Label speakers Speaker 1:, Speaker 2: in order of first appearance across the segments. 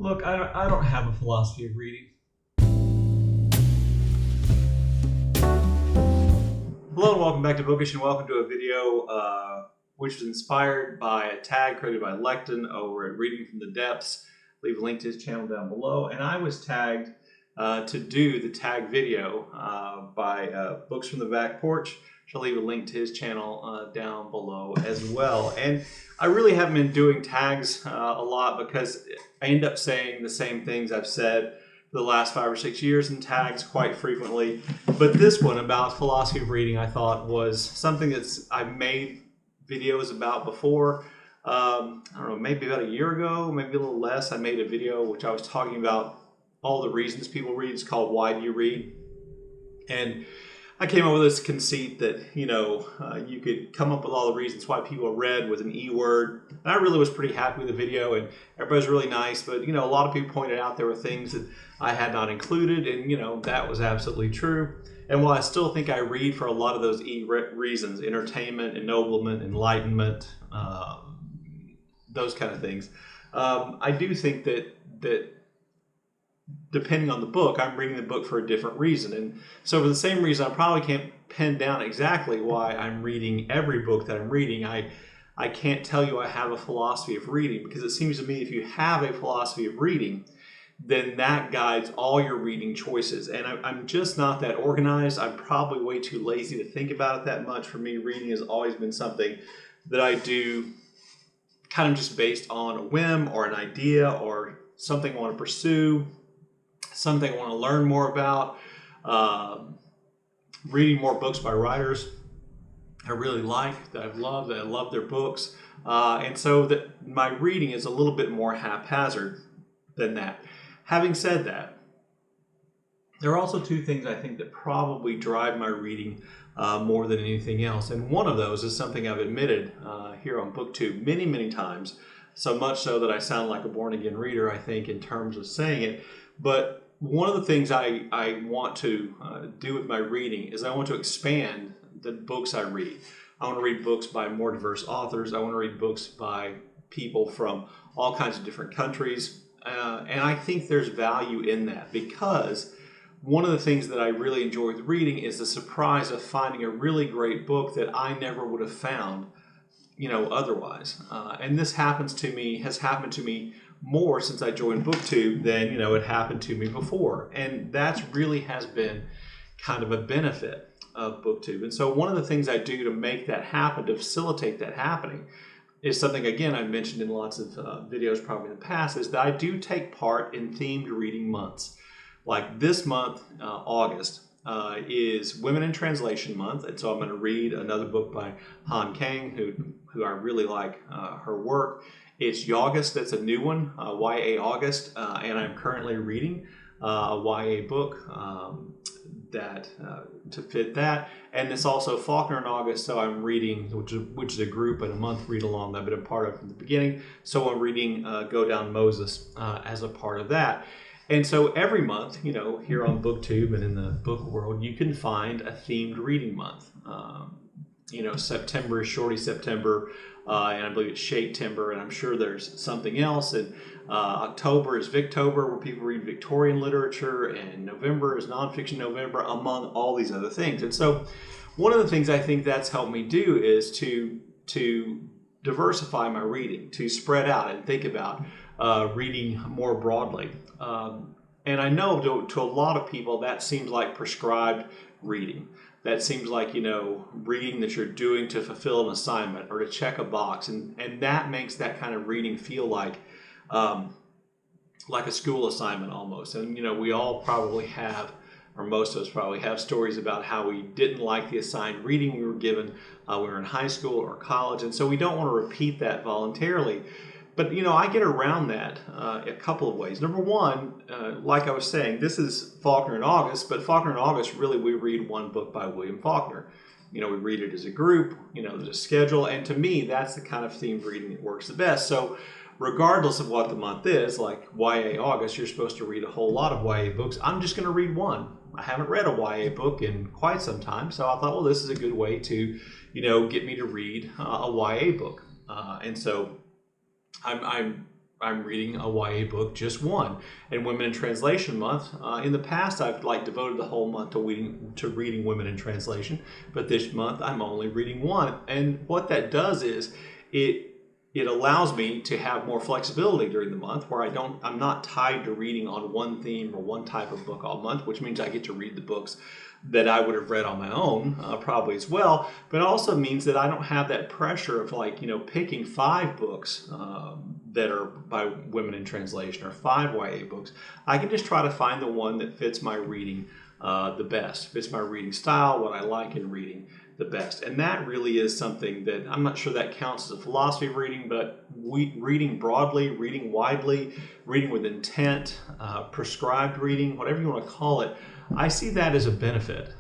Speaker 1: Look, I don't have a philosophy of reading. Hello and welcome back to Bookish, and welcome to a video which was inspired by a tag created by Lekden over at Reading from the Depths. Leave a link to his channel down below. And I was tagged to do the tag video by Books from the Back Porch. I'll leave a link to his channel down below as well. And I really haven't been doing tags a lot because I end up saying the same things I've said for the last 5 or 6 years in tags quite frequently. But this one about philosophy of reading I thought was something that's I've made videos about before. I don't know, maybe about a year ago, maybe a little less. I made a video which I was talking about all the reasons people read. It's called Why Do You Read? And I came up with this conceit that, you could come up with all the reasons why people read with an E word. And I really was pretty happy with the video, and everybody's really nice. But, a lot of people pointed out there were things that I had not included, and, that was absolutely true. And while I still think I read for a lot of those E reasons, entertainment, ennoblement, enlightenment, those kind of things, I do think that depending on the book, I'm reading the book for a different reason. And so for the same reason, I probably can't pin down exactly why I'm reading every book that I'm reading. I can't tell you I have a philosophy of reading, because it seems to me if you have a philosophy of reading, then that guides all your reading choices. And I'm just not that organized. I'm probably way too lazy to think about it that much. For me, reading has always been something that I do kind of just based on a whim or an idea or something I want to pursue, something I want to learn more about, reading more books by writers I really like, that I love their books. And so that my reading is a little bit more haphazard than that. Having said that, there are also two things I think that probably drive my reading more than anything else. And one of those is something I've admitted here on BookTube many, many times, so much so that I sound like a born-again reader, I think, in terms of saying it. But one of the things I want to do with my reading is I want to expand the books I read. I want to read books by more diverse authors. I want to read books by people from all kinds of different countries. And I think there's value in that, because one of the things that I really enjoy with reading is the surprise of finding a really great book that I never would have found, otherwise. And this has happened to me more since I joined BookTube than, it happened to me before. And that really has been kind of a benefit of BookTube. And so one of the things I do to make that happen, to facilitate that happening, is something, again, I've mentioned in lots of videos probably in the past, is that I do take part in themed reading months. Like this month, August, is Women in Translation Month, and so I'm going to read another book by Han Kang, who I really like her work. It's August, that's a new one, YA August, and I'm currently reading a YA book that to fit that. And it's also Faulkner in August, so I'm reading, which is a group and a month read along that I've been a part of from the beginning. So I'm reading Go Down Moses as a part of that. And so every month, here on BookTube and in the book world, you can find a themed reading month. September is Shorty September, and I believe it's Shake-Timber, and I'm sure there's something else. And October is Victober, where people read Victorian literature, and November is Nonfiction November, among all these other things. And so one of the things I think that's helped me do is to diversify my reading, to spread out and think about reading more broadly. And I know to a lot of people that seems like prescribed reading. That seems like, reading that you're doing to fulfill an assignment or to check a box. And that makes that kind of reading feel like a school assignment almost. And, we all probably have, or most of us probably have, stories about how we didn't like the assigned reading we were given when we were in high school or college. And so we don't want to repeat that voluntarily. But, I get around that a couple of ways. Number one, like I was saying, this is Faulkner in August, but Faulkner in August, really, we read one book by William Faulkner. We read it as a group, there's a schedule, and to me, that's the kind of themed reading that works the best. So regardless of what the month is, like YA August, you're supposed to read a whole lot of YA books. I'm just going to read one. I haven't read a YA book in quite some time, so I thought, well, this is a good way to, get me to read a YA book. And so I'm I'm reading a YA book, just one. And Women in Translation Month, in the past I've devoted the whole month to reading Women in Translation, but this month I'm only reading one. And what that does is it allows me to have more flexibility during the month, where I'm not tied to reading on one theme or one type of book all month, which means I get to read the books that I would have read on my own, probably as well. But it also means that I don't have that pressure of picking 5 books that are by Women in Translation or 5 YA books. I can just try to find the one that fits my reading the best, fits my reading style, what I like in reading the best. And that really is something that I'm not sure that counts as a philosophy of reading, but reading broadly, reading widely, reading with intent, prescribed reading, whatever you want to call it, I see that as a benefit,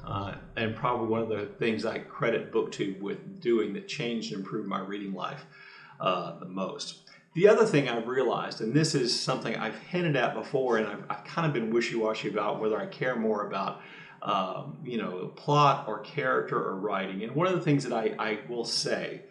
Speaker 1: and probably one of the things I credit BookTube with doing that changed and improved my reading life the most. The other thing I've realized, and this is something I've hinted at before, and I've kind of been wishy-washy about whether I care more about plot or character or writing. And one of the things that I will say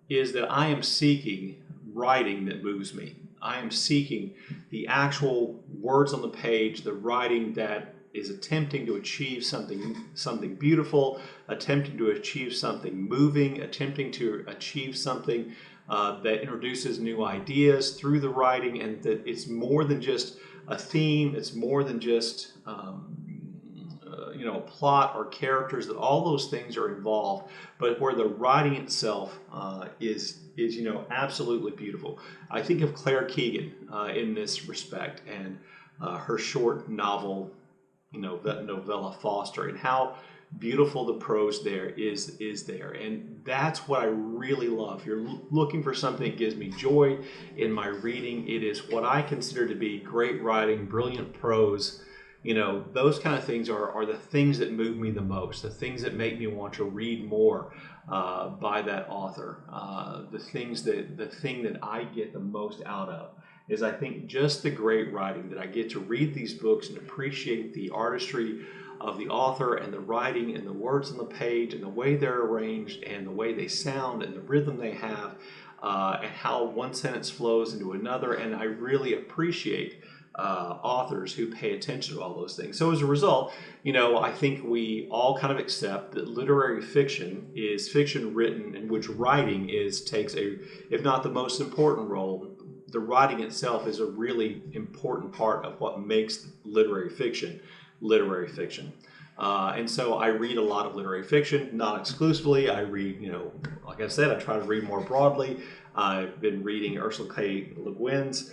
Speaker 1: is that I am seeking writing that moves me. I am seeking the actual words on the page, the writing that is attempting to achieve something beautiful, attempting to achieve something moving, attempting to achieve something that introduces new ideas through the writing, and that it's more than just a theme, it's more than just a plot or characters, that all those things are involved, but where the writing itself is absolutely beautiful. I think of Claire Keegan in this respect, and her short novel, that novella Foster, and how beautiful the prose there is there. And that's what I really love. If you're looking for something that gives me joy in my reading, it is what I consider to be great writing, brilliant prose. Those kind of things are the things that move me the most, the things that make me want to read more by that author. The thing that I get the most out of is, I think, just the great writing, that I get to read these books and appreciate the artistry of the author and the writing and the words on the page and the way they're arranged and the way they sound and the rhythm they have, and how one sentence flows into another. And I really appreciate authors who pay attention to all those things. So as a result, I think we all kind of accept that literary fiction is fiction written in which writing takes a, if not the most important role. The writing itself is a really important part of what makes literary fiction literary fiction. And so I read a lot of literary fiction, not exclusively. I read, like I said, I try to read more broadly. I've been reading Ursula K. Le Guin's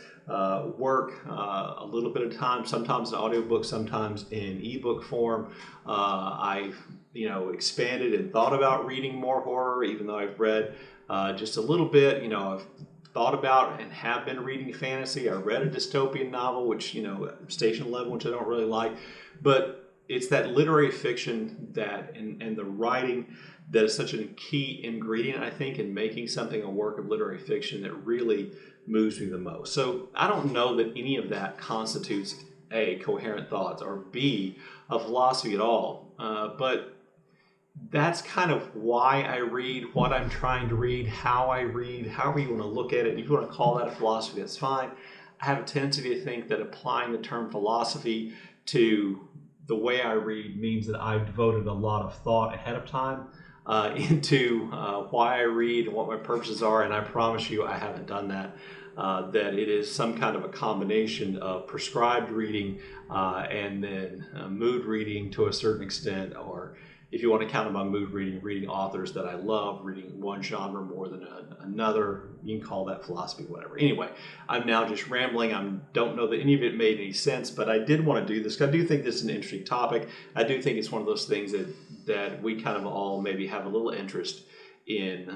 Speaker 1: work a little bit of time, sometimes in audiobook, sometimes in ebook form. I've expanded and thought about reading more horror, even though I've read just a little bit. I've thought about and have been reading fantasy. I read a dystopian novel, which, Station 11, which I don't really like. But it's that literary fiction and the writing that is such a key ingredient, I think, in making something a work of literary fiction that really moves me the most. So I don't know that any of that constitutes A, coherent thoughts, or B, a philosophy at all. But that's kind of why I read, what I'm trying to read, how I read, however you want to look at it. If you want to call that a philosophy, that's fine. I have a tendency to think that applying the term philosophy to the way I read means that I've devoted a lot of thought ahead of time into why I read and what my purposes are, and I promise you I haven't done that. That it is some kind of a combination of prescribed reading and then mood reading to a certain extent, or if you want to count among mood reading, reading authors that I love, reading one genre more than another. You can call that philosophy, whatever. Anyway, I'm now just rambling. I don't know that any of it made any sense, but I did want to do this because I do think this is an interesting topic. I do think it's one of those things that we kind of all maybe have a little interest in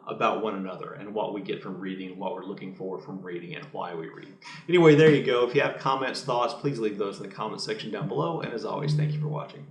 Speaker 1: about one another and what we get from reading, what we're looking for from reading, and why we read. Anyway, there you go. If you have comments, thoughts, please leave those in the comment section down below. And as always, thank you for watching.